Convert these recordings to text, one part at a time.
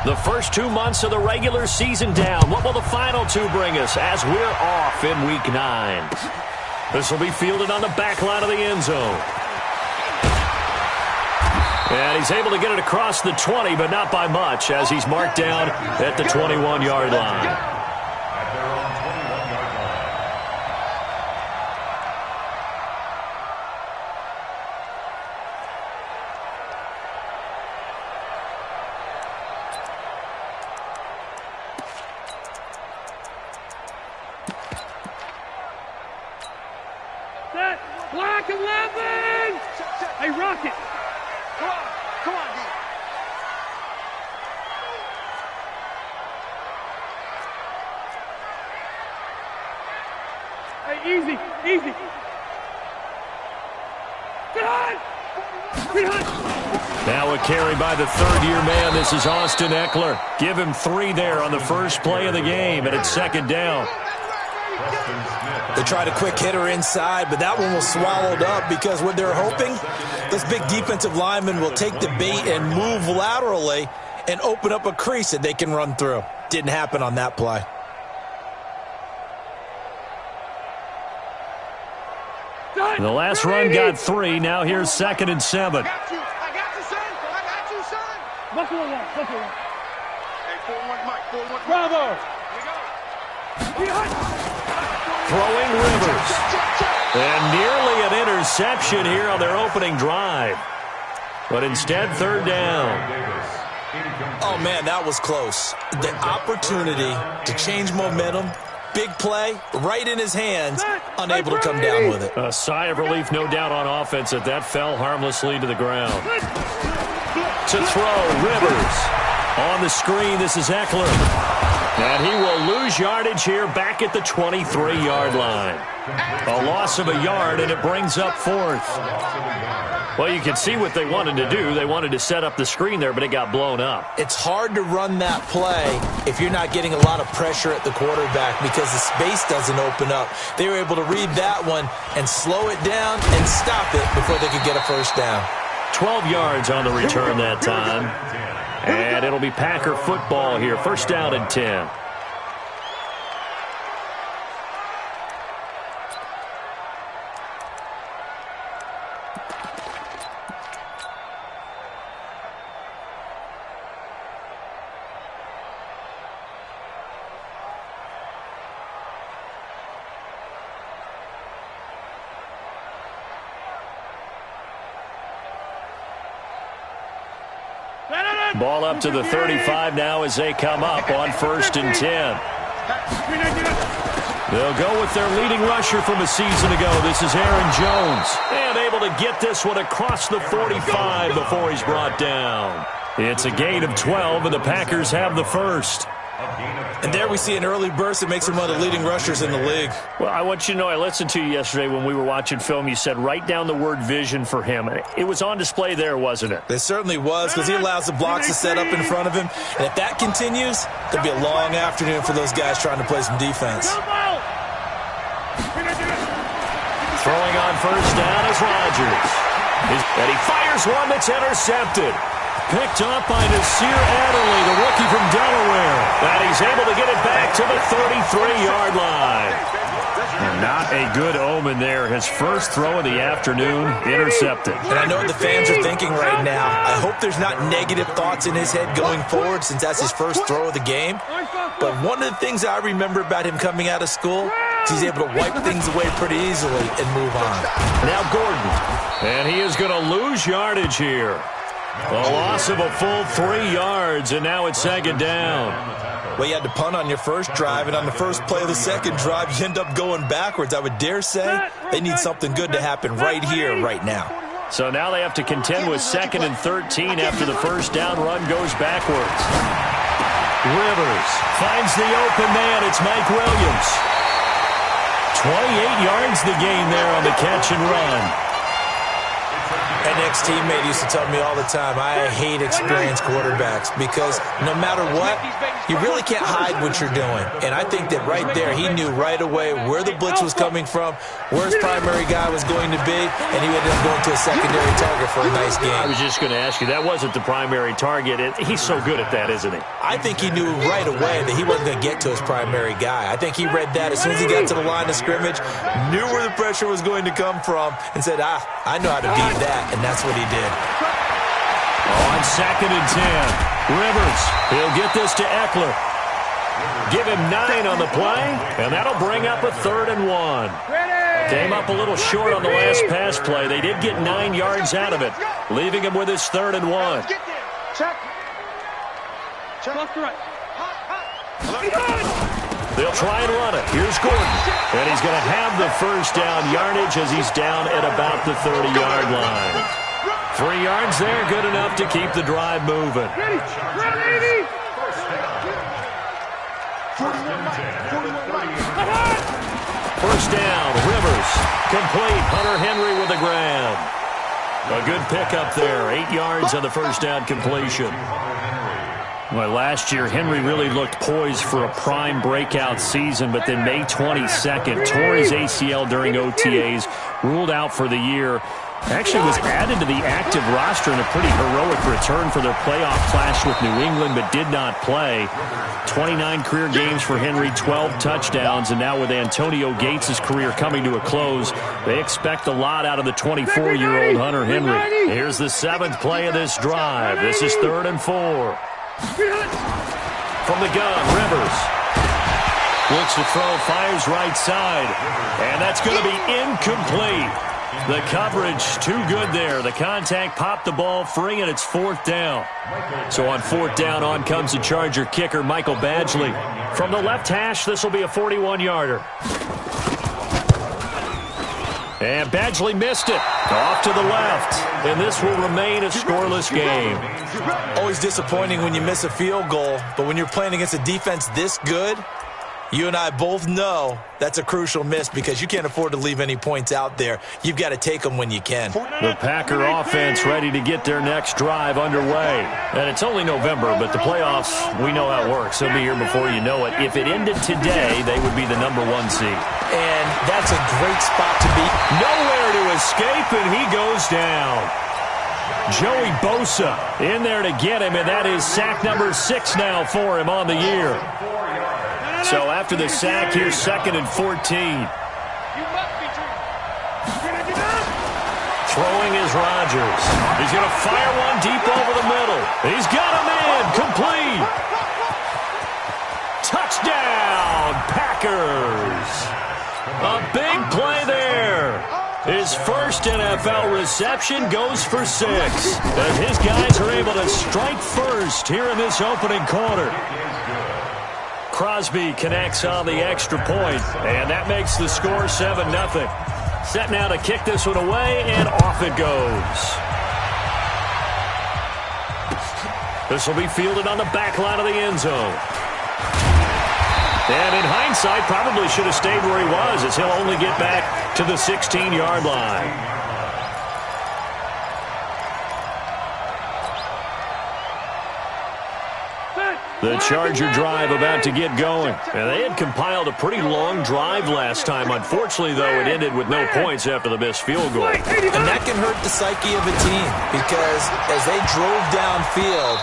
The first 2 months of the regular season down. What will the final two bring us as we're off in Week 9? This will be fielded on the back line of the end zone. And he's able to get it across the 20, but not by much, as he's marked down at the 21-yard line. Black 11! Hey, Rocket! Come on, D. Hey, easy. Get on! Now a carry by the third-year man. This is Austin Eckler. Give him 3 there on the first play of the game, and it's second down. They tried a quick hitter inside, but that one was swallowed up because what they're hoping, this big defensive lineman will take the bait and move laterally and open up a crease that they can run through. Didn't happen on that play. The last run got 3. Now here's 2nd and 7. I got you, son. Buckle one. Hey, 4-1, Mike. Bravo. Throwing Rivers. And nearly an interception here on their opening drive. But instead, third down. Oh, man, that was close. The opportunity to change momentum, big play, right in his hands, unable to come down with it. A sigh of relief, no doubt, on offense that fell harmlessly to the ground. To throw, Rivers. On the screen, this is Eckler. And he will lose yardage here back at the 23-yard line. A loss of a yard, and it brings up 4th. Well, you can see what they wanted to do. They wanted to set up the screen there, but it got blown up. It's hard to run that play if you're not getting a lot of pressure at the quarterback because the space doesn't open up. They were able to read that one and slow it down and stop it before they could get a first down. 12 yards on the return that time. And it'll be Packer football here. First down and 10. Ball up to the 35 now as they come up on 1st and 10. They'll go with their leading rusher from a season ago. This is Aaron Jones. And able to get this one across the 45 before he's brought down. It's a gain of 12, and the Packers have the first. And there we see an early burst that makes him one of the leading rushers in the league. Well, I want you to know, I listened to you yesterday when we were watching film. You said write down the word vision for him. It was on display there, wasn't it? It certainly was, because he allows the blocks to set up in front of him. And if that continues, there'll be a long afternoon for those guys trying to play some defense. Throwing on first down is Rodgers. And he fires one that's intercepted. Picked up by Nasir Adderley, the rookie from Delaware. And he's able to get it back to the 33-yard line. And not a good omen there. His first throw of the afternoon, intercepted. And I know what the fans are thinking right now. I hope there's not negative thoughts in his head going forward since that's his first throw of the game. But one of the things I remember about him coming out of school is he's able to wipe things away pretty easily and move on. Now Gordon. And he is going to lose yardage here. A loss of a full 3 yards, and now it's second down. Well, you had to punt on your first drive, and on the first play of the second drive, you end up going backwards. I would dare say they need something good to happen right here, right now. So now they have to contend with 2nd and 13 after the first down run goes backwards. Rivers finds the open man. It's Mike Williams. 28 yards the gain there on the catch and run. An ex-teammate used to tell me all the time, I hate experienced quarterbacks because no matter what, you really can't hide what you're doing. And I think that right there, he knew right away where the blitz was coming from, where his primary guy was going to be, and he ended up going to a secondary target for a nice game. I was just going to ask you, that wasn't the primary target. He's so good at that, isn't he? I think he knew right away that he wasn't going to get to his primary guy. I think he read that as soon as he got to the line of scrimmage, knew where the pressure was going to come from, and said, I know how to beat that, and that's what he did. On 2nd and 10, Rivers, he'll get this to Eckler. Give him 9 on the play, and that'll bring up a 3rd and 1. Came up a little short on the last pass play. They did get 9 yards out of it, leaving him with his 3rd and 1. Check. Left to right. They'll try and run it. Here's Gordon. And he's going to have the first down yardage as he's down at about the 30-yard line. 3 yards there, good enough to keep the drive moving. First down, Rivers. Complete. Hunter Henry with the grab. A good pickup there. 8 yards on the first down completion. Well, last year, Henry really looked poised for a prime breakout season, but then May 22nd, tore his ACL during OTAs, ruled out for the year. Actually was added to the active roster in a pretty heroic return for their playoff clash with New England, but did not play. 29 career games for Henry, 12 touchdowns, and now with Antonio Gates' career coming to a close, they expect a lot out of the 24-year-old Hunter Henry. Here's the 7th play of this drive. This is 3rd and 4. From the gun, Rivers. Looks to throw, fires right side, and that's going to be incomplete. The coverage too good there. The contact popped the ball free, and it's 4th down. So on 4th down, on comes the Charger kicker, Michael Badgley. From the left hash, this will be a 41-yarder. And Badgley missed it. Off to the left. And this will remain a scoreless game. Always disappointing when you miss a field goal, but when you're playing against a defense this good, you and I both know that's a crucial miss because you can't afford to leave any points out there. You've got to take them when you can. The Packer offense ready to get their next drive underway. And it's only November, but the playoffs, we know how it works. They'll be here before you know it. If it ended today, they would be the #1 seed. And that's a great spot to be. Nowhere to escape, and he goes down. Joey Bosa in there to get him, and that is sack number 6 now for him on the year. So after the sack, here's 2nd and 14. Throwing is Rodgers. He's going to fire one deep over the middle. He's got him in. Complete. Touchdown, Packers. A big play there. His first NFL reception goes for 6. As his guys are able to strike first here in this opening quarter. Crosby connects on the extra point, and that makes the score 7-0. Set now to kick this one away, and off it goes. This will be fielded on the back line of the end zone. And in hindsight, probably should have stayed where he was, as he'll only get back to the 16-yard line. The Charger drive about to get going. And they had compiled a pretty long drive last time. Unfortunately, though, it ended with no points after the missed field goal. And that can hurt the psyche of a team because as they drove downfield,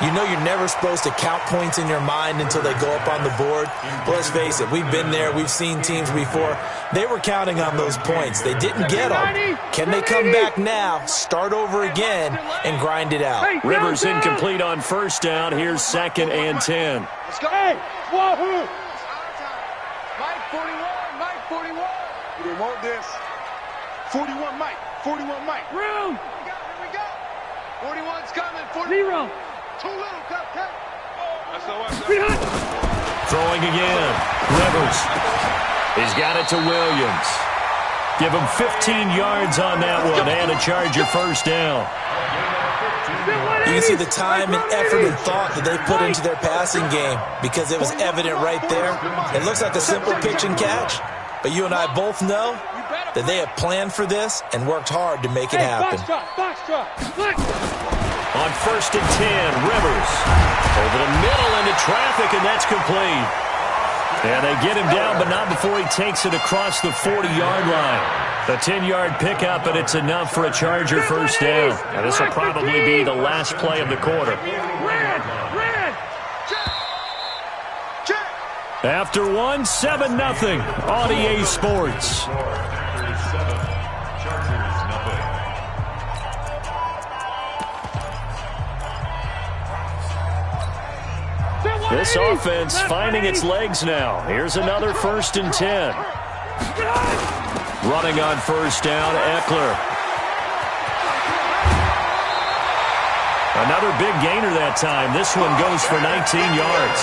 you know you're never supposed to count points in your mind until they go up on the board. But let's face it, we've been there. We've seen teams before. They were counting on those points. They didn't get them. Can they come back now, start over again, and grind it out? Rivers incomplete on first down. Here's 2nd and 10. Let's go. Hey, wahoo! Mike 41, Mike 41. You didn't want this. 41 Mike, 41 Mike. Room. Here we go. 41's coming. 0. Too little, cut. That's the one. Throwing again. Rivers. He's got it to Williams. Give him 15 yards on that one and a Charger first down. You can see the time and effort and thought that they put into their passing game because it was evident right there. It looks like a simple pitch and catch, but you and I both know that they have planned for this and worked hard to make it happen. Box drop. On 1st and 10, Rivers over the middle into traffic, and that's complete. And they get him down, but not before he takes it across the 40-yard line. A 10-yard pickup, and it's enough for a Charger first down. And this will probably be the last play of the quarter. Red. After one, 7-0 on EA Sports. This offense finding its legs now. Here's another 1st and 10. Running on first down, Eckler. Another big gainer that time. This one goes for 19 yards.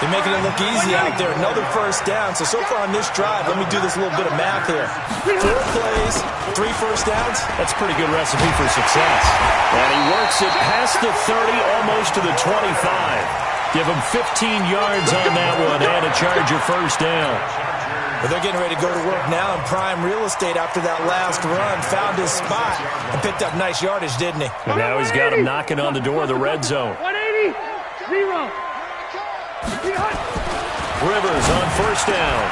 They're making it look easy out there. Another first down. So far on this drive, let me do this little bit of math here. 4 plays, 3 first downs. That's a pretty good recipe for success. And he works it past the 30, almost to the 25. Give him 15 yards on that one and a Charger first down. Well, they're getting ready to go to work now in prime real estate after that last run. Found his spot and picked up nice yardage, didn't he? And now he's got him knocking on the door of the red zone. 180. 0. Rivers on first down.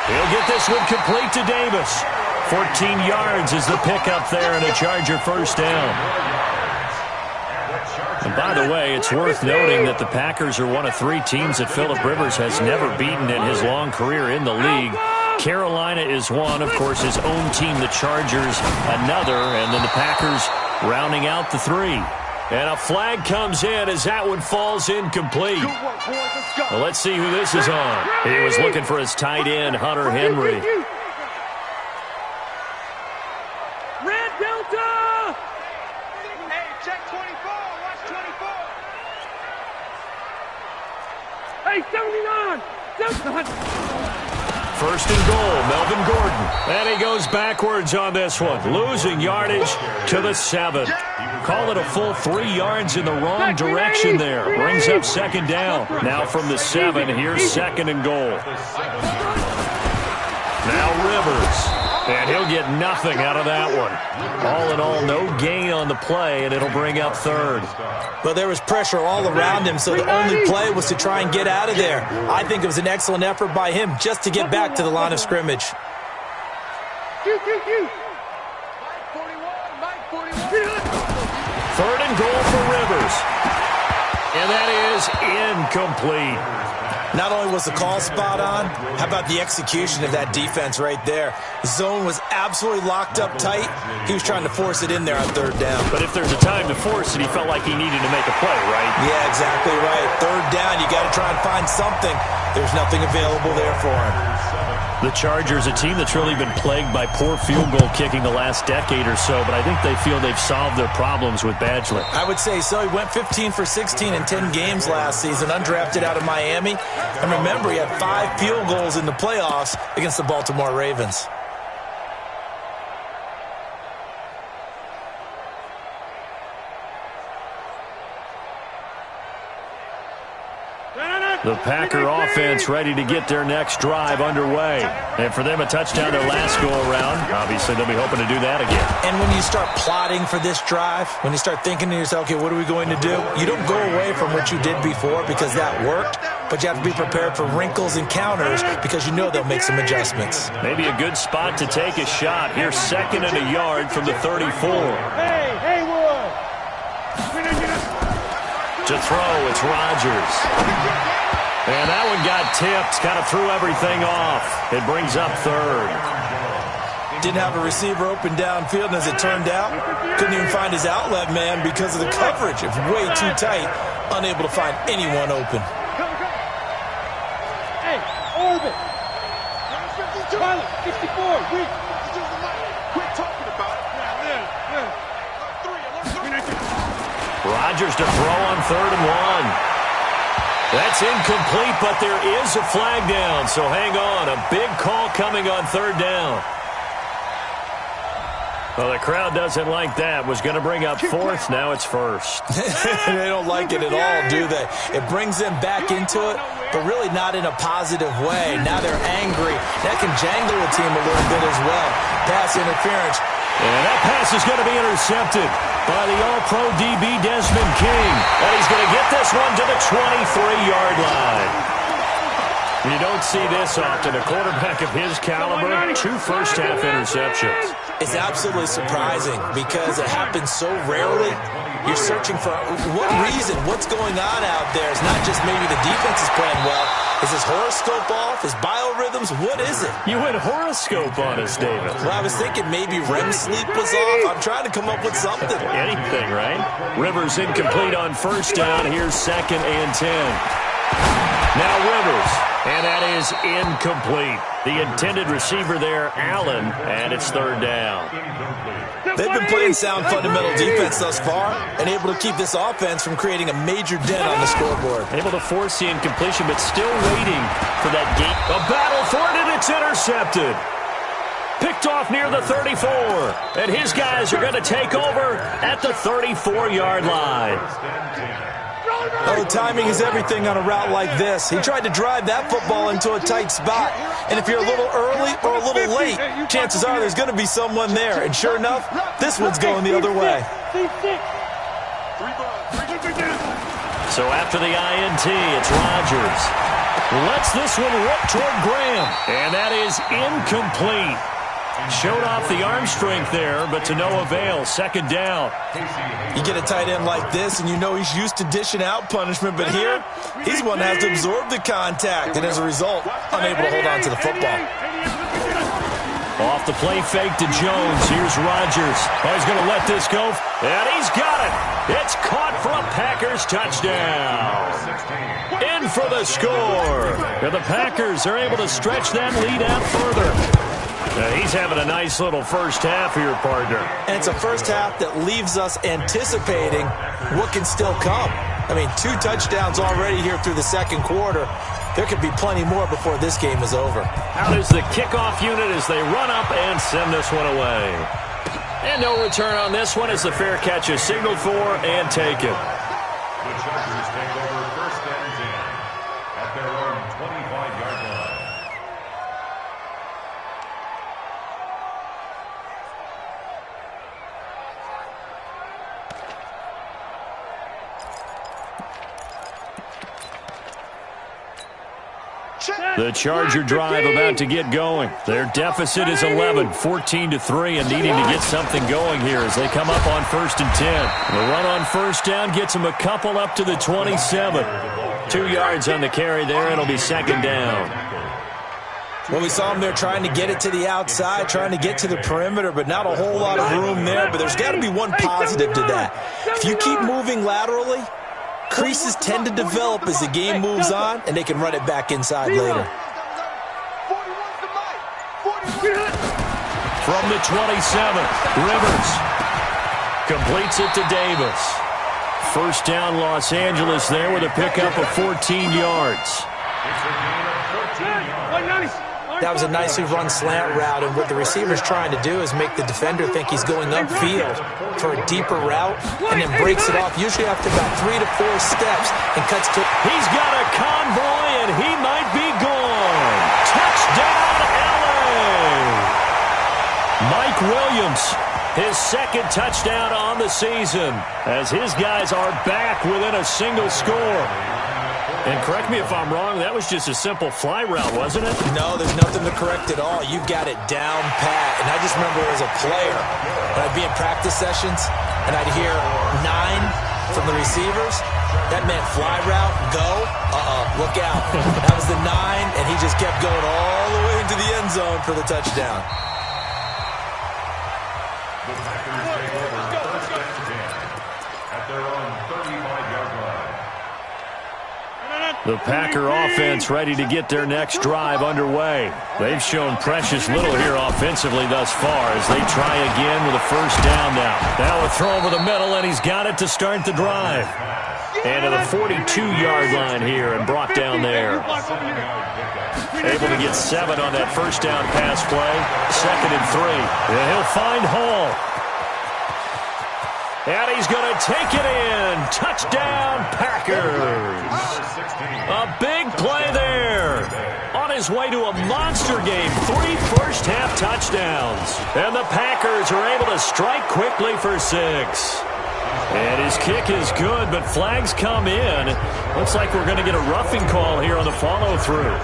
He'll get this one complete to Davis. 14 yards is the pickup there and a Charger first down. And by the way, it's worth noting that the Packers are one of 3 teams that Phillip Rivers has never beaten in his long career in the league. Carolina is one, of course, his own team, the Chargers, another, and then the Packers rounding out the 3. And a flag comes in as that one falls incomplete. Well, let's see who this is on. He was looking for his tight end, Hunter Henry. Red Delta! Hey, check 24. Watch 24. Hey, 79! 1st and goal, Melvin Gordon. And he goes backwards on this one, losing yardage to the 7. Call it a full 3 yards in the wrong direction there. Brings up 2nd down. Now from the 7, here's 2nd and goal. Now Rivers. And he'll get nothing out of that one. All in all, no gain on the play, and it'll bring up 3rd. Well, there was pressure all around him, so the only play was to try and get out of there. I think it was an excellent effort by him just to get back to the line of scrimmage. Mike 41. 3rd and goal for Rivers. And that is incomplete. Not only was the call spot on, how about the execution of that defense right there? The zone was absolutely locked up tight. He was trying to force it in there on 3rd down. But if there's a time to force it, he felt like he needed to make a play, right? Yeah, exactly right. 3rd down, you got to try and find something. There's nothing available there for him. The Chargers, a team that's really been plagued by poor field goal kicking the last decade or so, but I think they feel they've solved their problems with Badgley. I would say so. He went 15 for 16 in 10 games last season, undrafted out of Miami. And remember, he had 5 field goals in the playoffs against the Baltimore Ravens. The Packer offense ready to get their next drive underway. And for them, a touchdown their last go-around. Obviously, they'll be hoping to do that again. And when you start plotting for this drive, when you start thinking to yourself, okay, what are we going to do? You don't go away from what you did before because that worked, but you have to be prepared for wrinkles and counters because you know they'll make some adjustments. Maybe a good spot to take a shot. Here's 2nd and a yard from the 34. Hey, Wood! To throw, it's Rodgers. And that one got tipped, kind of threw everything off. It brings up 3rd. Didn't have a receiver open downfield, and as it turned out, couldn't even find his outlet man because of the coverage. It was way too tight, unable to find anyone open. Hey, Orbit! Pilot, 64, weak. Quit talking about it. Rodgers to throw on 3rd and 1. That's incomplete, but there is a flag down, so hang on. A big call coming on 3rd down. Well, the crowd doesn't like that. Was going to bring up fourth. Now it's first. They don't like it at all, do they? It brings them back into it, but really not in a positive way. Now they're angry. That can jangle a team a little bit as well. Pass interference. And that pass is going to be intercepted by the All-Pro DB Desmond King. And he's going to get this one to the 23-yard line. You don't see this often. A quarterback of his caliber, 2 first-half interceptions. It's absolutely surprising because it happens so rarely. You're searching for what reason, what's going on out there. It's not just maybe the defense is playing well. Is his horoscope off? His biorhythms? What is it? You went horoscope on us, David. Well, I was thinking maybe REM sleep was off. I'm trying to come up with something. Anything, right? Rivers incomplete on first down. Here's 2nd and 10. Now Rivers, and that is incomplete. The intended receiver there, Allen, and it's 3rd down. They've been playing sound fundamental defense thus far and able to keep this offense from creating a major dent on the scoreboard. Able to force the incompletion, but still waiting for that gate. A battle for it, and it's intercepted. Picked off near the 34, and his guys are going to take over at the 34-yard line. Oh, timing is everything on a route like this. He tried to drive that football into a tight spot. And if you're a little early or a little late, chances are there's going to be someone there. And sure enough, this one's going the other way. So after the INT, it's Rodgers. Lets this one rip toward Graham. And that is incomplete. Showed off the arm strength there, but to no avail. 2nd down. You get a tight end like this, and you know he's used to dishing out punishment, but here, he's one that has to absorb the contact, and as a result, unable to hold on to the football. Off the play fake to Jones. Here's Rodgers. Oh, he's going to let this go. And he's got it. It's caught for a Packers touchdown. In for the score. And the Packers are able to stretch that lead out further. He's having a nice little first half here, partner. And it's a first half that leaves us anticipating what can still come. I mean, 2 touchdowns already here through the 2nd quarter. There could be plenty more before this game is over. Out is the kickoff unit as they run up and send this one away. And no return on this one as the fair catch is signaled for and taken. The Chargers take over 1st and 10 at their own 25-yard line. The Charger drive about to get going. Their deficit is 11, 14-3, and needing to get something going here as they come up on 1st and 10. The run on first down gets them a couple up to the 27. 2 yards on the carry there. It'll be 2nd down. Well, we saw him there trying to get it to the outside, trying to get to the perimeter, but not a whole lot of room there. But there's got to be one positive to that. If you keep moving laterally, creases tend to develop as the game moves on, and they can run it back inside later. From the 27, Rivers completes it to Davis. First down, Los Angeles there with a pickup of 14 yards. That was a nicely run slant route, and what the receiver's trying to do is make the defender think he's going upfield for a deeper route, and then breaks it off, usually after about 3 to 4 steps, and cuts to... He's got a convoy, and he might be gone. Touchdown, L.A. Mike Williams, his 2nd touchdown on the season, as his guys are back within a single score. And correct me if I'm wrong, that was just a simple fly route, wasn't it? No, there's nothing to correct at all. You've got it down pat. And I just remember as a player, when I'd be in practice sessions, and I'd hear 9 from the receivers, that meant fly route, go, look out. That was the 9, and he just kept going all the way into the end zone for the touchdown. The Packers take over 1st and 10 at their own 35-yard line. The Packer offense ready to get their next drive underway. They've shown precious little here offensively thus far as they try again with a first down now. Now a throw over the middle, and he's got it to start the drive. And to the 42-yard line here and brought down there. Able to get 7 on that first down pass play. 2nd and 3. And he'll find Hall. And he's going to take it in. Touchdown, Packers. A big play there. On his way to a monster game. 3 first-half touchdowns. And the Packers are able to strike quickly for 6. And his kick is good, but flags come in. Looks like we're going to get a roughing call here on the follow-through.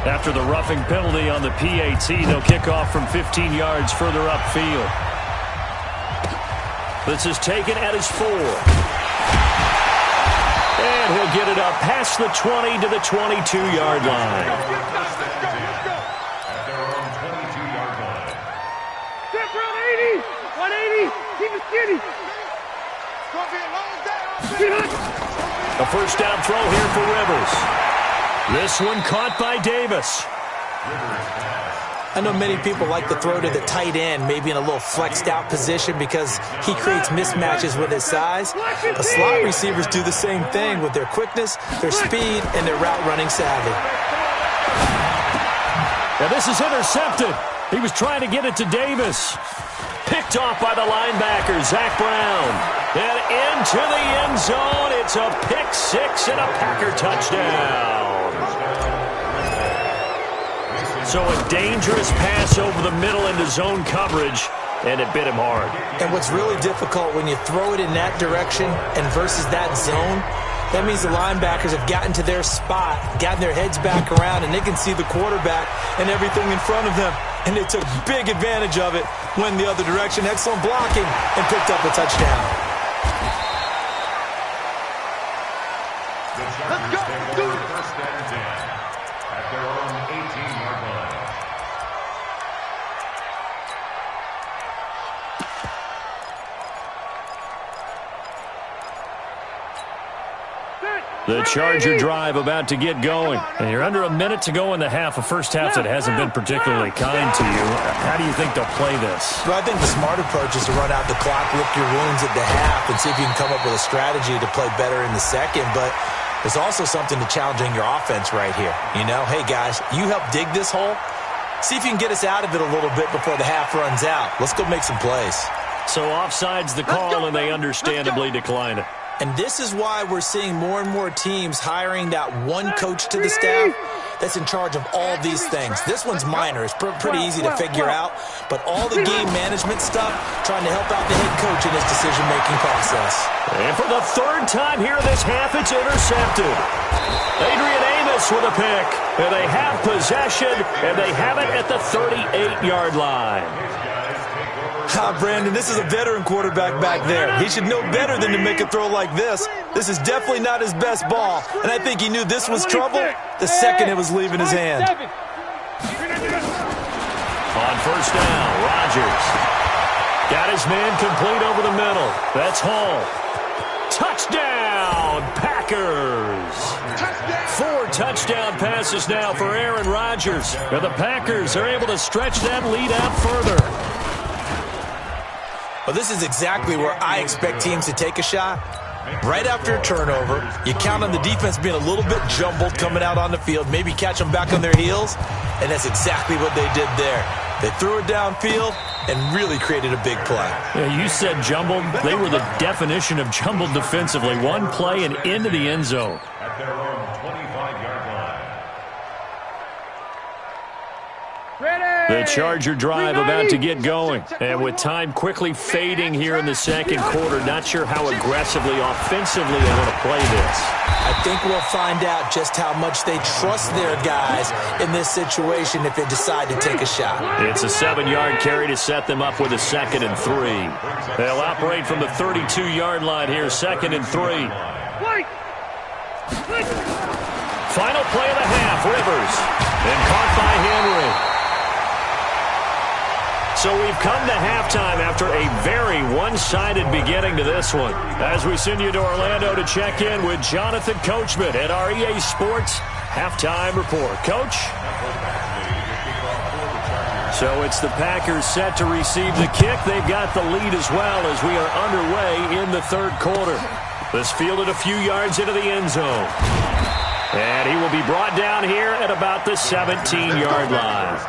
After the roughing penalty on the PAT, they'll kick off from 15 yards further upfield. This is taken at his 4. And he'll get it up past the 20 to the 22-yard line. At their own 22-yard line. Step around 80. 180. Keep it skinny. A first down throw here for Rivers. This one caught by Davis. I know many people like to throw to the tight end, maybe in a little flexed out position because he creates mismatches with his size. But slot receivers do the same thing with their quickness, their speed, and their route running savvy. Now this is intercepted. He was trying to get it to Davis. Picked off by the linebacker, Zach Brown. And into the end zone. It's a pick 6 and a Packer touchdown. So a dangerous pass over the middle into zone coverage, and it bit him hard. And what's really difficult when you throw it in that direction and versus that zone, that means the linebackers have gotten to their spot, gotten their heads back around, and they can see the quarterback and everything in front of them. And they took big advantage of it, went the other direction, excellent blocking, and picked up a touchdown. The Chargers take over first and 10 at their own 18-yard line. The Charger drive about to get going. And you're under a minute to go in the half. A first half that hasn't been particularly kind to you. How do you think they'll play this? Well, I think the smart approach is to run out the clock, lick your wounds at the half, and see if you can come up with a strategy to play better in the second. But there's also something to challenging your offense right here. You know, hey, guys, you help dig this hole. See if you can get us out of it a little bit before the half runs out. Let's go make some plays. So offside's the call, and they understandably decline it. And this is why we're seeing more and more teams hiring that one coach to the staff that's in charge of all these things. This one's minor. It's pretty easy to figure out. But all the game management stuff, trying to help out the head coach in his decision-making process. And for the 3rd time here this half, it's intercepted. Adrian Amos with a pick. And they have possession, and they have it at the 38-yard line. Brandon, this is a veteran quarterback back there. He should know better than to make a throw like this. This is definitely not his best ball, and I think he knew this was trouble the second it was leaving his hand. On first down, Rodgers. Got his man complete over the middle. That's Hall. Touchdown, Packers. 4 touchdown passes now for Aaron Rodgers. And the Packers are able to stretch that lead out further. Well, this is exactly where I expect teams to take a shot. Right after a turnover, you count on the defense being a little bit jumbled coming out on the field, maybe catch them back on their heels, and that's exactly what they did there. They threw it downfield and really created a big play. Yeah, you said jumbled. They were the definition of jumbled defensively. One play and into the end zone. At their own 25-yard line. The Charger drive about to get going. And with time quickly fading here in the second quarter, not sure how aggressively, offensively they want to play this. I think we'll find out just how much they trust their guys in this situation if they decide to take a shot. It's a 7-yard carry to set them up with a 2nd and 3. They'll operate from the 32-yard line here, 2nd and 3. Final play of the half, Rivers. And caught by Henry. So we've come to halftime after a very one-sided beginning to this one. As we send you to Orlando to check in with Jonathan Coachman at our EA Sports Halftime Report. Coach? So it's the Packers set to receive the kick. They've got the lead as well as we are underway in the third quarter. This fielded a few yards into the end zone. And he will be brought down here at about the 17-yard line.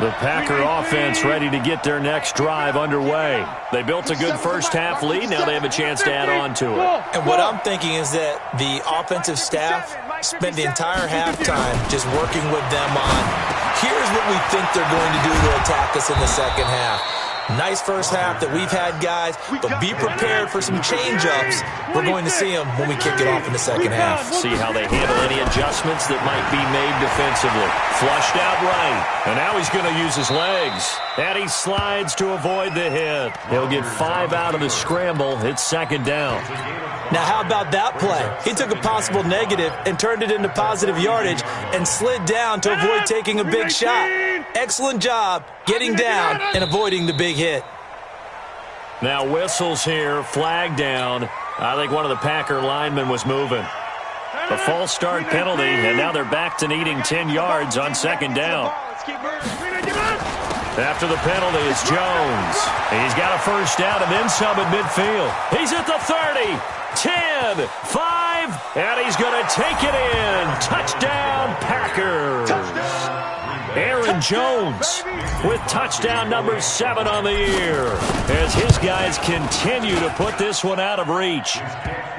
The Packer offense ready to get their next drive underway. They built a good first-half lead. Now they have a chance to add on to it. And what I'm thinking is that the offensive staff spent the entire halftime just working with them on, here's what we think they're going to do to attack us in the second half. Nice first half that we've had, guys, but be prepared for some change-ups. We're going to see them when we kick it off in the second half. See how they handle any adjustments that might be made defensively. Flushed out right, and now he's going to use his legs. And he slides to avoid the hit. He'll get 5 out of the scramble. It's second down. Now, how about that play? He took a possible negative and turned it into positive yardage and slid down to avoid taking a big shot. Excellent job getting down and avoiding the big hit. Now whistles here, flag down. I think one of the Packer linemen was moving. A false start penalty, and now they're back to needing 10 yards on second down. After the penalty is Jones. He's got a first down and then some at midfield. He's at the 30, 10, 5, and he's going to take it in. Touchdown, Packers. Aaron Jones with touchdown number 7 on the year as his guys continue to put this one out of reach.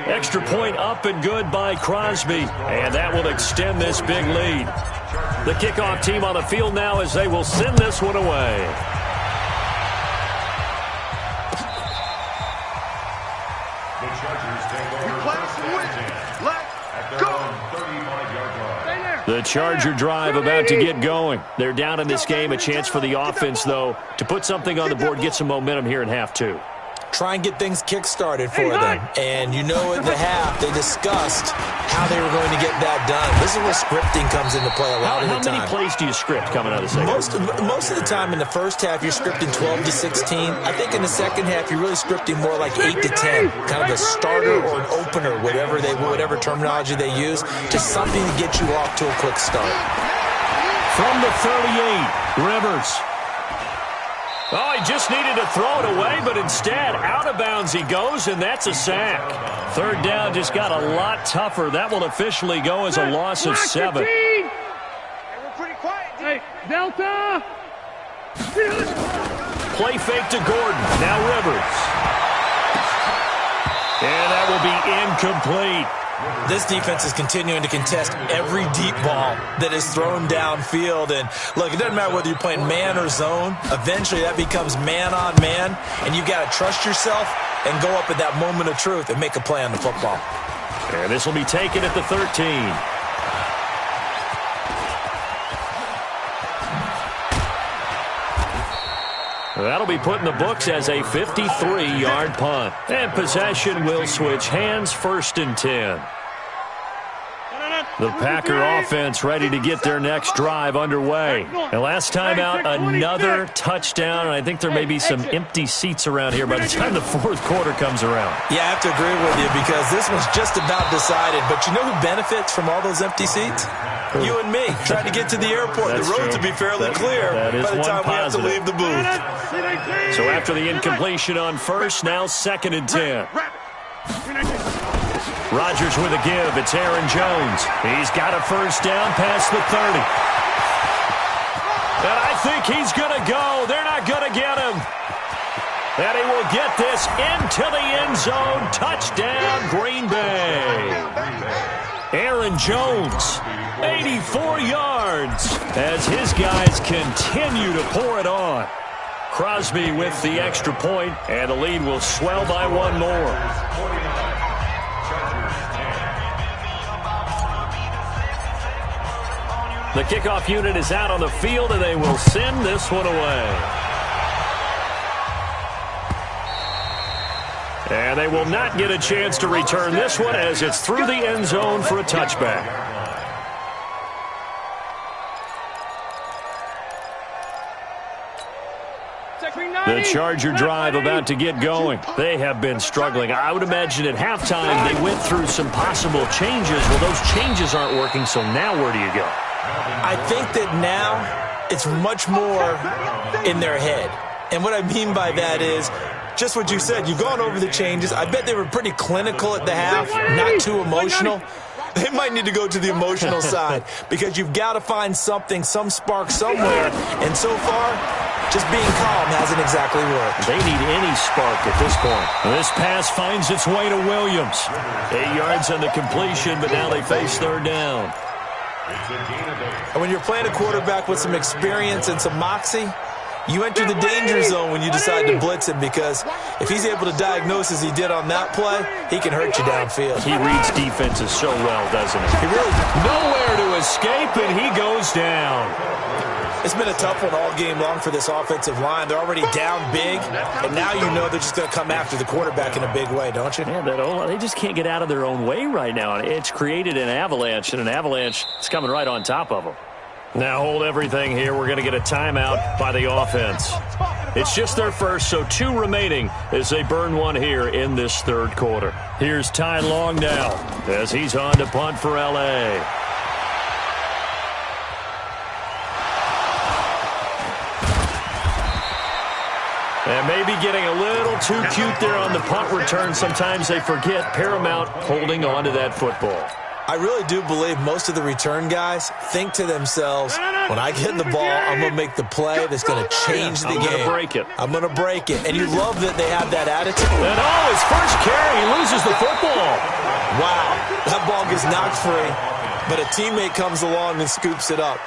Extra point up and good by Crosby, and that will extend this big lead. The kickoff team on the field now as they will send this one away. The Chargers take over first and 10 at their own 35-yard line. The Charger drive about to get going. They're down in this game. A chance for the offense, though, to put something on the board, get some momentum here in half 2. Try and get things kick-started for them. And you know at the half, they discussed how they were going to get that done. This is where scripting comes into play a lot of the time. How many plays do you script coming out of the second? Most of the time in the first half, you're scripting 12 to 16. I think in the second half, you're really scripting more like 8 to 10. Kind of a starter or an opener, whatever terminology they use, just something to get you off to a quick start. From the 38, Rivers. Oh, he just needed to throw it away, but instead, out of bounds he goes, and that's a sack. Third down just got a lot tougher. That will officially go as a loss of 7. Hey, we're pretty quiet. Hey, Delta. Play fake to Gordon. Now Rivers. And that will be incomplete. This defense is continuing to contest every deep ball that is thrown downfield. And, look, it doesn't matter whether you're playing man or zone. Eventually, that becomes man on man, and you've got to trust yourself and go up at that moment of truth and make a play on the football. And this will be taken at the 13. That'll be put in the books as a 53-yard punt. And possession will switch hands, 1st and 10. The Packer offense ready to get their next drive underway. And last time out, another touchdown, and I think there may be some empty seats around here by the time the fourth quarter comes around. Yeah, I have to agree with you because this one's just about decided. But you know who benefits from all those empty seats? You and me, trying to get to the airport. That's the roads true. will be fairly clear by the time we have to leave the booth. So after the incompletion on first, now 2nd and 10. Rodgers with a give. It's Aaron Jones. He's got a first down past the 30. And I think he's going to go. They're not going to get him. And he will get this into the end zone. Touchdown, Green Bay. Aaron Jones, 84 yards as his guys continue to pour it on. Crosby with the extra point, and the lead will swell by 1 more. The kickoff unit is out on the field, and they will send this one away. And they will not get a chance to return this one as it's through the end zone for a touchback. The Charger drive about to get going. They have been struggling. I would imagine at halftime they went through some possible changes. Well, those changes aren't working, so now where do you go? I think that now it's much more in their head. And what I mean by that is just what you said. You've gone over the changes. I bet they were pretty clinical at the half, not too emotional. They might need to go to the emotional side because you've got to find something, some spark somewhere. And so far, just being calm hasn't exactly worked. They need any spark at this point. This pass finds its way to Williams. 8 yards on the completion, but now they face third down. And when you're playing a quarterback with some experience and some moxie, you enter the danger zone when you decide to blitz him because if he's able to diagnose as he did on that play, he can hurt you downfield. He reads defenses so well, doesn't he? He really nowhere to escape, and he goes down. It's been a tough one all game long for this offensive line. They're already down big, and now you know they're just going to come after the quarterback in a big way, don't you? Yeah, they just can't get out of their own way right now. It's created an avalanche, and an avalanche is coming right on top of them. Now hold everything here. We're going to get a timeout by the offense. It's just their first, so 2 remaining as they burn one here in this third quarter. Here's Ty Long now as he's on to punt for L.A. And maybe getting a little too cute there on the punt return. Sometimes they forget paramount holding on to that football. I really do believe most of the return guys think to themselves, when I get the ball, I'm going to make the play that's going to change the game. I'm going to break it. I'm going to break it. And you love that they have that attitude. And his first carry, he loses the football. Wow, that ball gets knocked free, but a teammate comes along and scoops it up.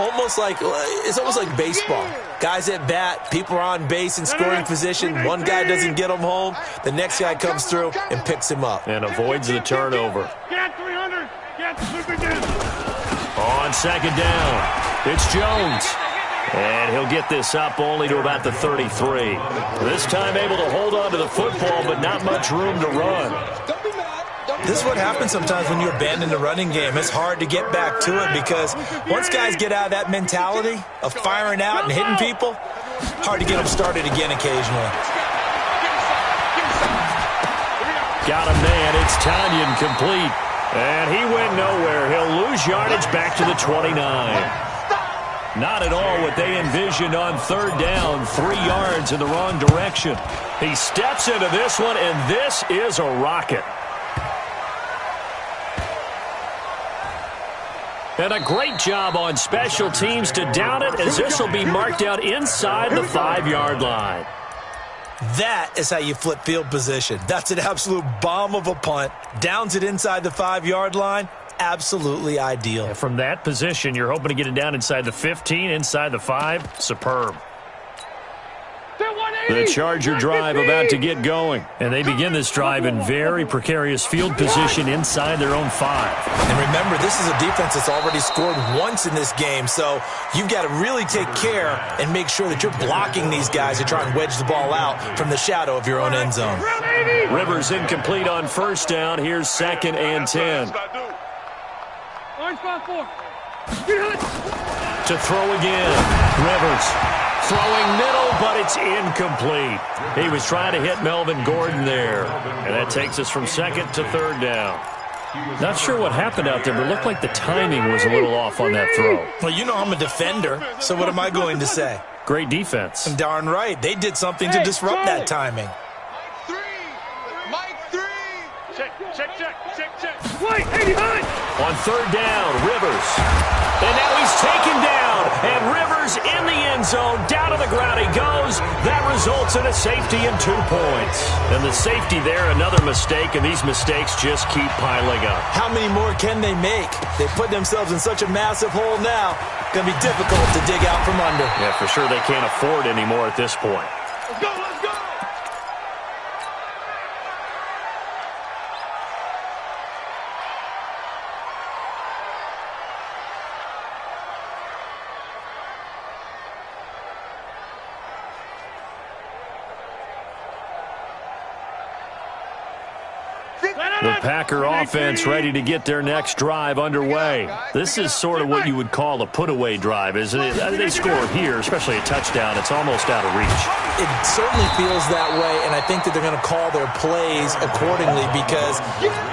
It's almost like baseball. Guys at bat, people are on base in scoring position. One guy doesn't get him home. The next guy comes through and picks him up. And avoids the turnover. Get 300. Get again. On second down, it's Jones. And he'll get this up only to about the 33. This time able to hold on to the football, but not much room to run. This is what happens sometimes when you abandon the running game. It's hard to get back to it because once guys get out of that mentality of firing out and hitting people, hard to get them started again occasionally. Got him, man. It's Tanyan complete. And he went nowhere. He'll lose yardage back to the 29. Not at all what they envisioned on third down. 3 yards in the wrong direction. He steps into this one, and this is a rocket. And a great job on special teams to down it, as this will be marked out inside the 5-yard line. That is how you flip field position. That's an absolute bomb of a punt. Downs it inside the 5-yard line. Absolutely ideal. And from that position, you're hoping to get it down inside the 15, inside the 5. Superb. The Charger drive about to get going. And they begin this drive in very precarious field position inside their own 5. And remember, this is a defense that's already scored once in this game, so you've got to really take care and make sure that you're blocking these guys to try and wedge the ball out from the shadow of your own end zone. Rivers incomplete on first down. Here's 2nd and 10. Orange 5-4. To throw again. Rivers throwing middle, but it's incomplete. He was trying to hit Melvin Gordon there. And that takes us from 2nd to 3rd down. Not sure what happened out there, but it looked like the timing was a little off on that throw. Well, you know I'm a defender, so what am I going to say? Great defense. Darn right. They did something to disrupt that timing. Mike 3. Check. Wait, 89. On third down, Rivers. And now he's taken down. And Rivers in the end zone. Down to the ground he goes. That results in a safety and 2 points. And the safety there, another mistake. And these mistakes just keep piling up. How many more can they make? They put themselves in such a massive hole now. Going to be difficult to dig out from under. Yeah, for sure they can't afford anymore at this point. Let's go. The Packer offense ready to get their next drive underway. This is sort of what you would call a put-away drive, isn't it? They score here, especially a touchdown. It's almost out of reach. It certainly feels that way, and I think that they're going to call their plays accordingly because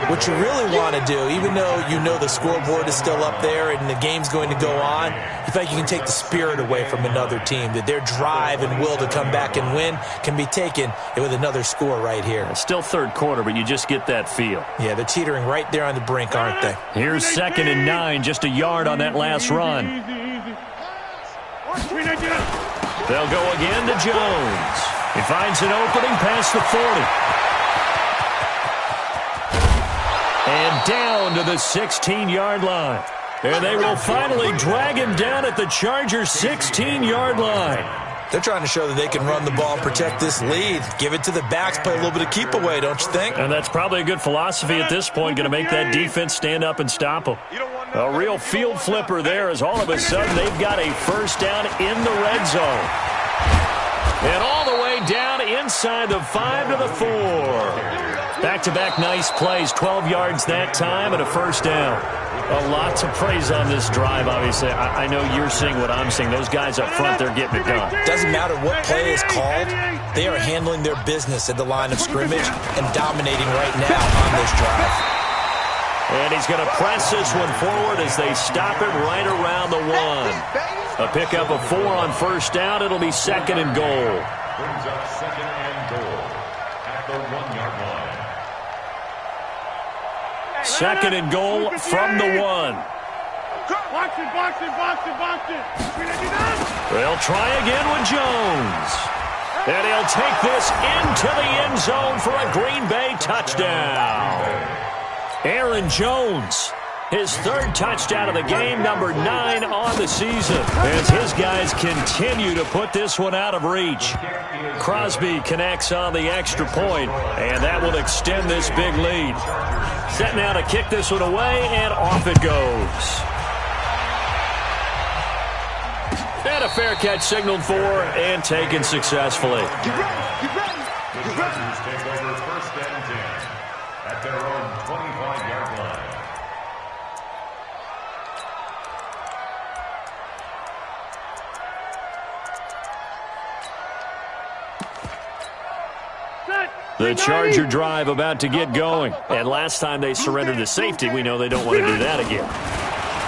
what you really want to do, even though you know the scoreboard is still up there and the game's going to go on, you think you can take the spirit away from another team, that their drive and will to come back and win can be taken with another score right here. It's still third quarter, but you just get that feel. Yeah, they're teetering right there on the brink, aren't they? Here's 2nd and 9, just a yard on that last run. They'll go again to Jones. He finds an opening past the 40. And down to the 16-yard line. And they will finally drag him down at the Chargers' 16-yard line. They're trying to show that they can run the ball and protect this lead. Give it to the backs, play a little bit of keep away, don't you think? And that's probably a good philosophy at this point, going to make that defense stand up and stop them. A real field flipper there as all of a sudden they've got a first down in the red zone. And all the way down inside the 5 to the 4. Back-to-back nice plays, 12 yards that time and a first down. A lot to praise on this drive, obviously. I know you're seeing what I'm seeing. Those guys up front, they're getting it done. Doesn't matter what play is called. They are handling their business at the line of scrimmage and dominating right now on this drive. And he's going to press this one forward as they stop it right around the 1. A pickup of 4 on first down. It'll be 2nd and goal. Brings up 2nd and goal at the 1-yard line. 2nd and goal from the 1. Box it. They'll try again with Jones. And he'll take this into the end zone for a Green Bay touchdown. Aaron Jones, his 3rd touchdown of the game, number 9 on the season, as his guys continue to put this one out of reach. Crosby connects on the extra point, and that will extend this big lead. Set now to kick this one away, and off it goes. And a fair catch signaled for and taken successfully. The Chargers take over 1st and 10 at their own 25-yard line. The Charger drive about to get going. And last time they surrendered the safety, we know they don't want to do that again.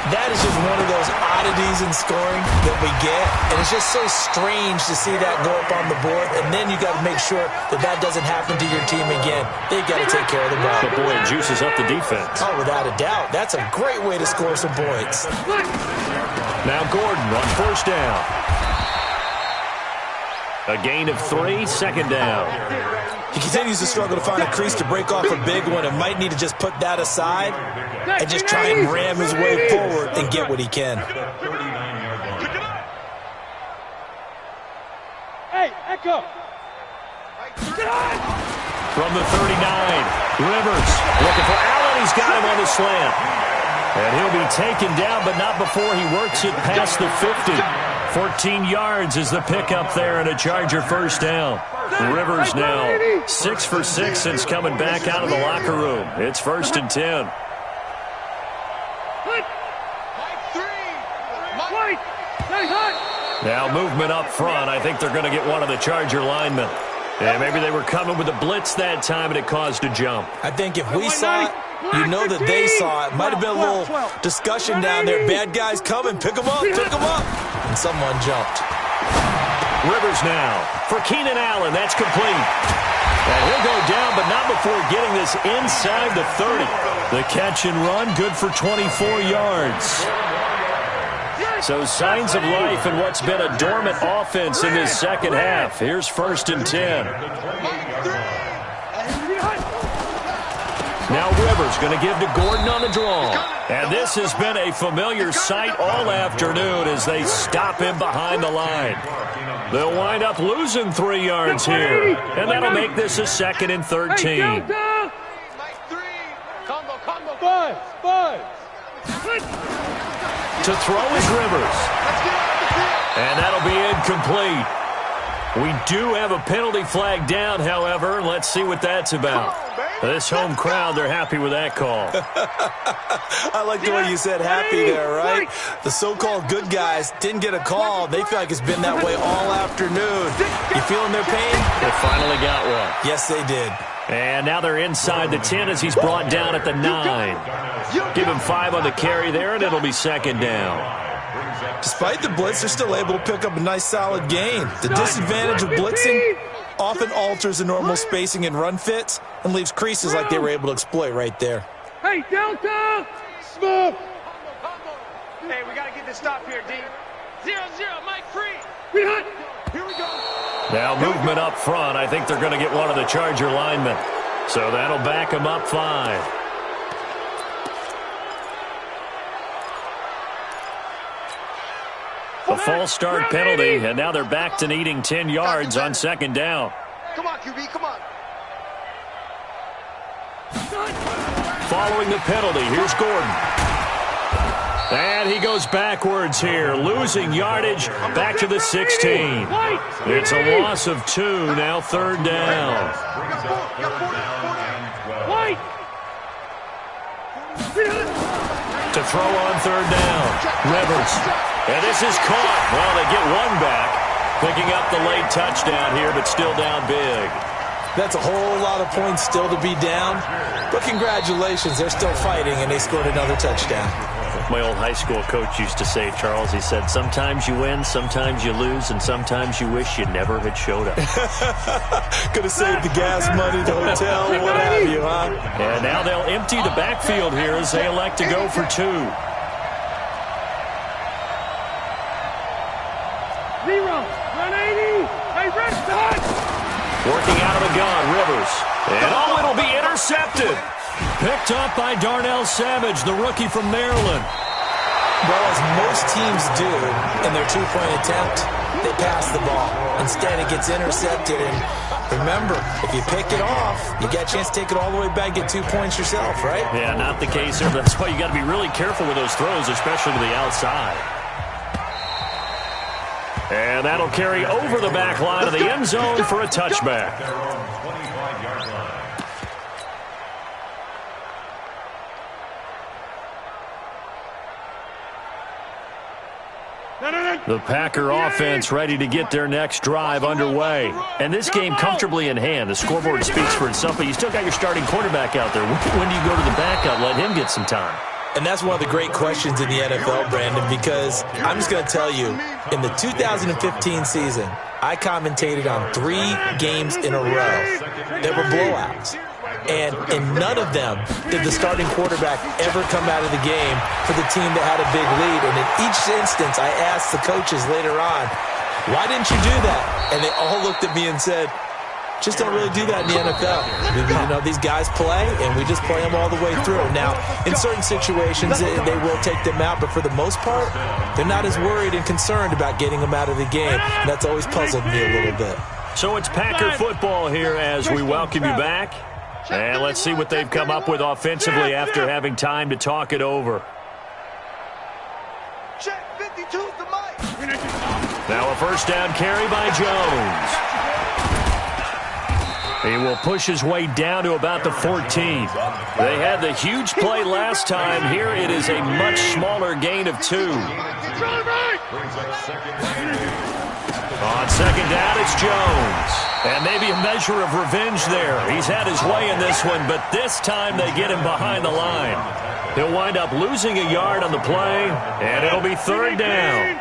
That is just one of those oddities in scoring that we get. And it's just so strange to see that go up on the board. And then you got to make sure that that doesn't happen to your team again. They've got to take care of the ball. But boy, it juices up the defense. Oh, without a doubt. That's a great way to score some points. Now Gordon on first down. A gain of 3, 2nd down. He continues to struggle to find a crease to break off a big one and might need to just put that aside and just try and ram his way forward and get what he can. Hey, Echo. From the 39, Rivers looking for Allen. He's got him on the slant. And he'll be taken down, but not before he works it past the 50. 14 yards is the pickup there and a Charger first down. Rivers now 6 for 6 since coming back out of the locker room. It's 1st and 10. Now movement up front. I think they're going to get one of the Charger linemen. Yeah, maybe they were coming with a blitz that time and it caused a jump. I think if we saw it, you know that they saw it. Might have been a little discussion down there. Bad guys coming. Pick them up. And someone jumped. Rivers now for Keenan Allen. That's complete. And he'll go down, but not before getting this inside the 30. The catch and run, good for 24 yards. So signs of life in what's been a dormant offense in this second half. Here's 1st and 10. Now Rivers going to give to Gordon on the draw. And this has been a familiar sight all afternoon as they stop him behind the line. They'll wind up losing 3 yards here. And that'll make this a 2nd and 13. To throw is Rivers. And that'll be incomplete. We do have a penalty flag down, however. Let's see what that's about. This home crowd, they're happy with that call. I like the way you said happy there, right? The so-called good guys didn't get a call. They feel like it's been that way all afternoon. You feeling their pain? They finally got one. Yes, they did. And now they're inside the 10 as he's brought down at the 9. Give him 5 on the carry there, and it'll be second down. Despite the blitz, they're still able to pick up a nice, solid gain. The disadvantage of blitzing often alters the normal spacing and run fits and leaves creases like they were able to exploit right there. Hey, Delta! Smoke! Hey, we got to get this stop here, D. 0-0, Mike free. Here we go. Now movement up front. I think they're going to get one of the Charger linemen. So that'll back them up 5. A false start penalty, and now they're back to needing 10 yards on second down. Come on, QB, come on. Following the penalty, here's Gordon. And he goes backwards here, losing yardage back to the 16. It's a loss of 2, now third down. To throw on third down, Rivers. And this is caught. Well, they get one back, picking up the late touchdown here, but still down big. That's a whole lot of points still to be down. But congratulations, they're still fighting, and they scored another touchdown. My old high school coach used to say, Charles, he said, sometimes you win, sometimes you lose, and sometimes you wish you never had showed up. Could have saved the gas money, the hotel, what have you, huh? And now they'll empty the backfield here as they elect to go for 2. 180. Hey, rest time. Working out of the gun, Rivers. And it'll be intercepted. Picked up by Darnell Savage, the rookie from Maryland. Well, as most teams do in their two-point attempt, they pass the ball. Instead, it gets intercepted. And remember, if you pick it off, you get a chance to take it all the way back, get 2 points yourself, right? Yeah, not the case here. That's why you got to be really careful with those throws, especially to the outside. And that'll carry over the back line of the end zone for a touchback. The Packer offense ready to get their next drive underway. And this game comfortably in hand. The scoreboard speaks for itself, but you still got your starting quarterback out there. When do you go to the backup, let him get some time? And that's one of the great questions in the NFL, Brandon, because I'm just going to tell you, in the 2015 season, I commentated on 3 games in a row that were blowouts. And in none of them did the starting quarterback ever come out of the game for the team that had a big lead. And in each instance, I asked the coaches later on, why didn't you do that? And they all looked at me and said, just don't really do that in the NFL. You know, these guys play, and we just play them all the way through. Now, in certain situations, they will take them out, but for the most part, they're not as worried and concerned about getting them out of the game. And that's always puzzled me a little bit. So it's Packer football here as we welcome you back. And let's see what they've come up with offensively after having time to talk it over. Check 52 to Mike. Now a first down carry by Jones. He will push his way down to about the 14. They had the huge play last time. Here it is a much smaller gain of 2. On second down, it's Jones. And maybe a measure of revenge there. He's had his way in this one, but this time they get him behind the line. He'll wind up losing a yard on the play, and it'll be third down.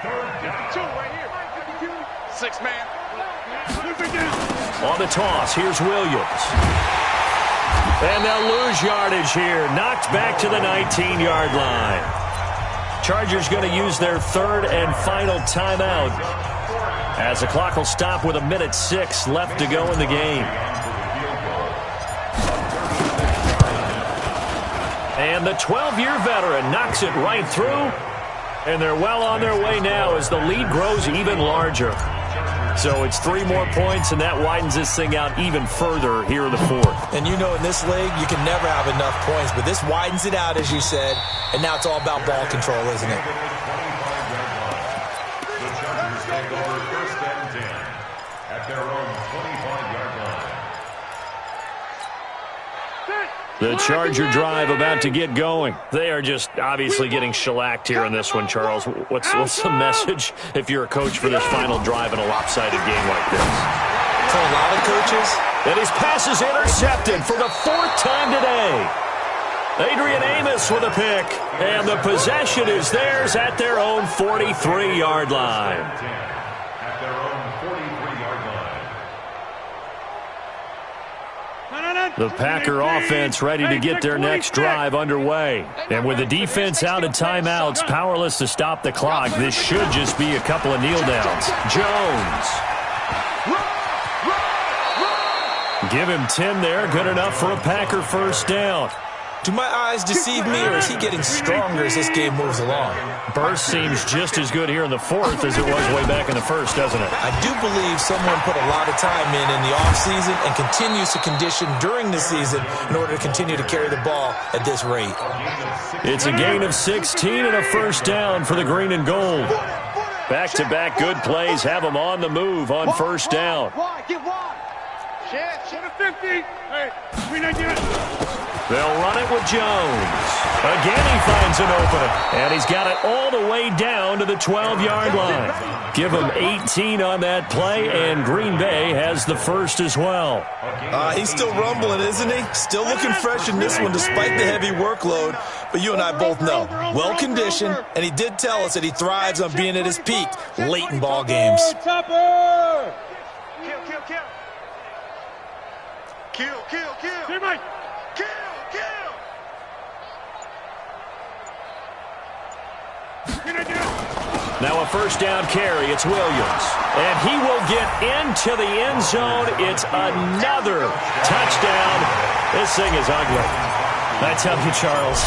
6 man. On the toss, here's Williams. And they'll lose yardage here. Knocked back to the 19-yard line. Chargers going to use their third and final timeout, as the clock will stop with 1:06 left to go in the game. And the 12-year veteran knocks it right through. And they're well on their way now as the lead grows even larger. So it's 3 more points, and that widens this thing out even further here in the 4th. And you know, in this league, you can never have enough points, but this widens it out, as you said, and now it's all about ball control, isn't it? The Chargers take over first and 10 at their own 25-yard line. The Charger drive about to get going. They are just obviously getting shellacked here in this one, Charles. What's the message if you're a coach for this final drive in a lopsided game like this? For a lot of coaches. And his pass is intercepted for the 4th time today. Adrian Amos with a pick. And the possession is theirs at their own 43-yard line. At their own 43-yard line. The Packer offense ready to get their next drive underway. And with the defense out of timeouts, powerless to stop the clock, this should just be a couple of kneel downs. Jones. Give him 10 there. Good enough for a Packer first down. Do my eyes deceive me, or is he getting stronger as this game moves along? Burst seems just as good here in the 4th as it was way back in the 1st, doesn't it? I do believe someone put a lot of time in the offseason and continues to condition during the season in order to continue to carry the ball at this rate. It's a gain of 16 and a first down for the green and gold. Back-to-back good plays have them on the move on first down. They'll run it with Jones. Again, he finds an opening. And he's got it all the way down to the 12-yard line. Give him 18 on that play, and Green Bay has the first as well. He's still rumbling, isn't he? Still looking fresh in this one despite the heavy workload. But you and I both know, well-conditioned, and he did tell us that he thrives on being at his peak late in ball games. Kill. Now a first down carry. It's Williams. And he will get into the end zone. It's another touchdown. This thing is ugly. I tell you, Charles,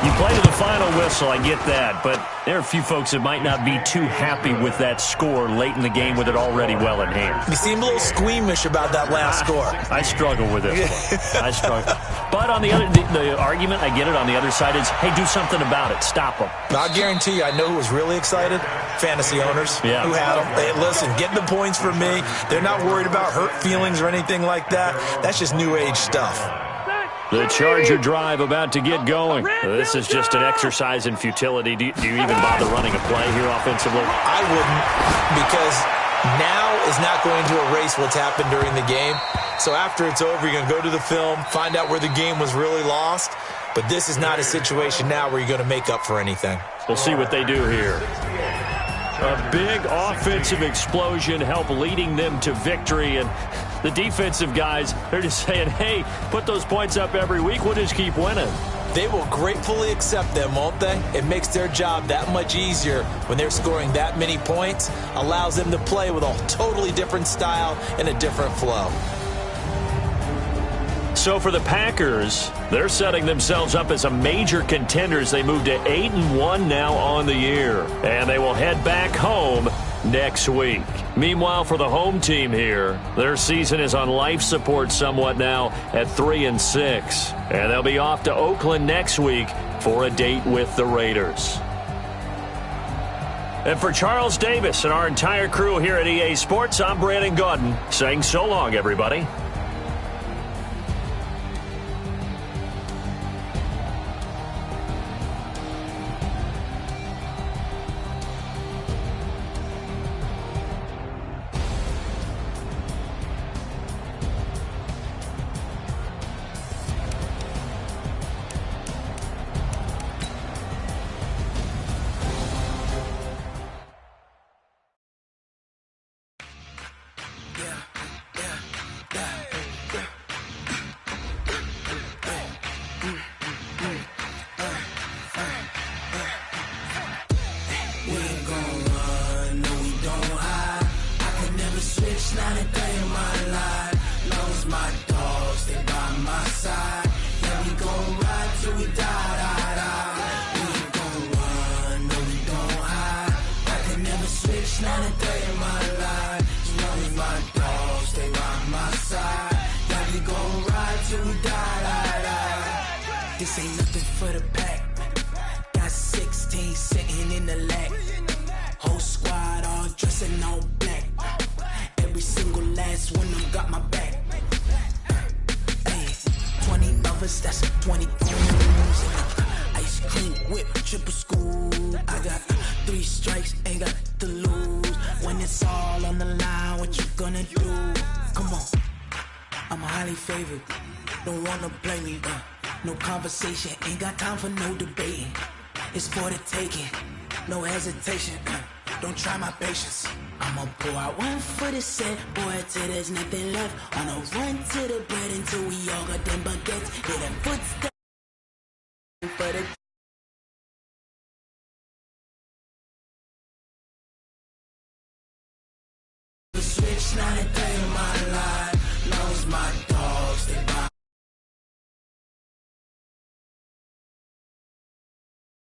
you play to the final whistle, I get that, but there are a few folks that might not be too happy with that score late in the game with it already well in hand. You seem a little squeamish about that last score. I struggle with this one. I struggle. But on the argument, I get it, on the other side is, hey, do something about it. Stop them. I'll guarantee you, I know who was really excited. Fantasy owners who had them. Hey, listen, get the points for me. They're not worried about hurt feelings or anything like that. That's just new age stuff. The Charger drive about to get going. This is just an exercise in futility. Do you even bother running a play here offensively? I wouldn't, because now is not going to erase what's happened during the game. So after it's over, you're going to go to the film, find out where the game was really lost. But this is not a situation now where you're going to make up for anything. We'll see what they do here. A big offensive explosion help leading them to victory. And the defensive guys, they're just saying, hey, put those points up every week. We'll just keep winning. They will gratefully accept them, won't they? It makes their job that much easier when they're scoring that many points. Allows them to play with a totally different style and a different flow. So for the Packers, they're setting themselves up as a major contender as they move to 8-1 now on the year. And they will head back home next week. Meanwhile, for the home team here, their season is on life support somewhat now at 3-6. And they'll be off to Oakland next week for a date with the Raiders. And for Charles Davis and our entire crew here at EA Sports, I'm Brandon Gaudin saying so long, everybody. This ain't nothing for the pack. Got 16 sitting in the lag. Whole squad all dressing all black. Every single last one of them got my back. Ay, 20 of us Benz, that's 20 goons. Ice cream whip, triple scoop. I got 3 strikes, ain't got to lose. When it's all on the line, what you gonna do? Come on, I'm highly favored. Don't wanna play me, no conversation, ain't got time for no debating. It's for the taking, no hesitation. Don't try my patience. I'ma pour out one for the set, boy, till there's nothing left. On a run to the bread until we all got them baguettes. Hit them footsteps for the switch, not a day in my life.